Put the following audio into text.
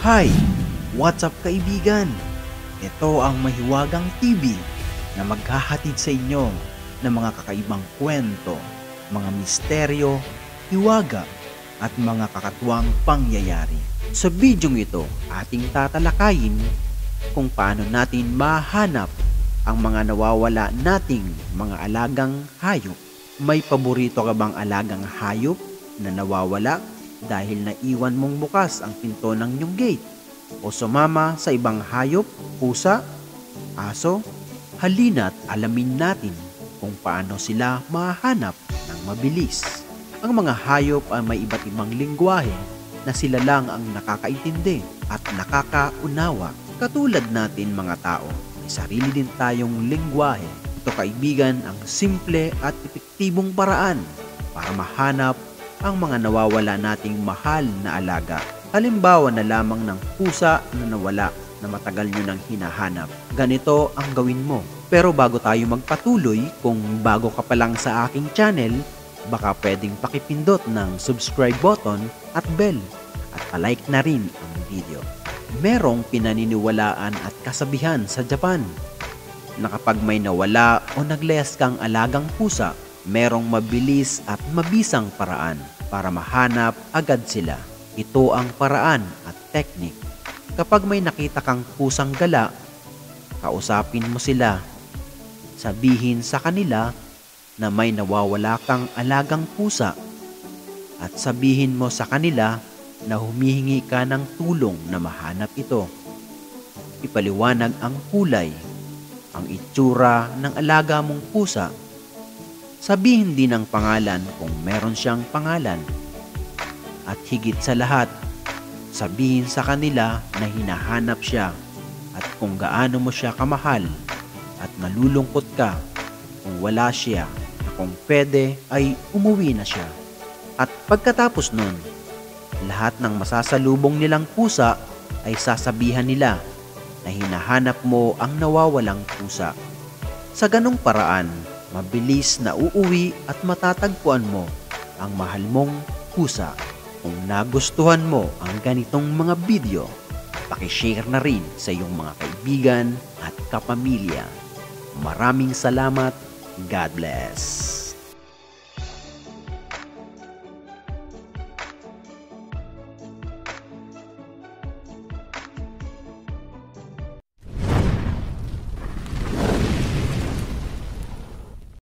Hi! What's up kaibigan? Ito ang Mahiwagang TV na maghahatid sa inyo ng mga kakaibang kwento, mga misteryo, hiwaga at mga kakatuwang pangyayari. Sa bidyong ito, ating tatalakayin kung paano natin mahanap ang mga nawawala nating mga alagang hayop. May paborito ka bang alagang hayop na nawawala dahil naiwan mong bukas ang pinto ng iyong gate o sumama sa ibang hayop, pusa, aso? Halina't alamin natin kung paano sila mahanap ng mabilis. Ang mga hayop ay may iba't ibang lengguwahe na sila lang ang nakakaintindi at nakakaunawa. Katulad natin mga tao, may sarili din tayong lengguwahe. Ito kaibigan ang simple at epektibong paraan para mahanap ang mga nawawala nating mahal na alaga. Halimbawa na lamang ng pusa na nawala na matagal nyo nang hinahanap. Ganito ang gawin mo. Pero bago tayo magpatuloy, kung bago ka pa lang sa aking channel, baka pwedeng pakipindot ng subscribe button at bell at palike na rin ang video. Merong pinaniniwalaan at kasabihan sa Japan na kapag may nawala o naglayas kang alagang pusa, merong mabilis at mabisang paraan para mahanap agad sila. Ito ang paraan at teknik. Kapag may nakita kang pusang gala, kausapin mo sila. Sabihin sa kanila na may nawawala kang alagang pusa at sabihin mo sa kanila na humihingi ka ng tulong na mahanap ito. Ipaliwanag ang kulay, ang itsura ng alaga mong pusa. Sabihin din ang pangalan kung meron siyang pangalan. At higit sa lahat, sabihin sa kanila na hinahanap siya at kung gaano mo siya kamahal at malulungkot ka kung wala siya na kung pwede ay umuwi na siya. At pagkatapos nun, lahat ng masasalubong nilang pusa ay sasabihan nila na hinahanap mo ang nawawalang pusa. Sa ganong paraan, mabilis na uuwi at matatagpuan mo ang mahal mong pusa. Kung nagustuhan mo ang ganitong mga video, pakishare na rin sa iyong mga kaibigan at kapamilya. Maraming salamat. God bless.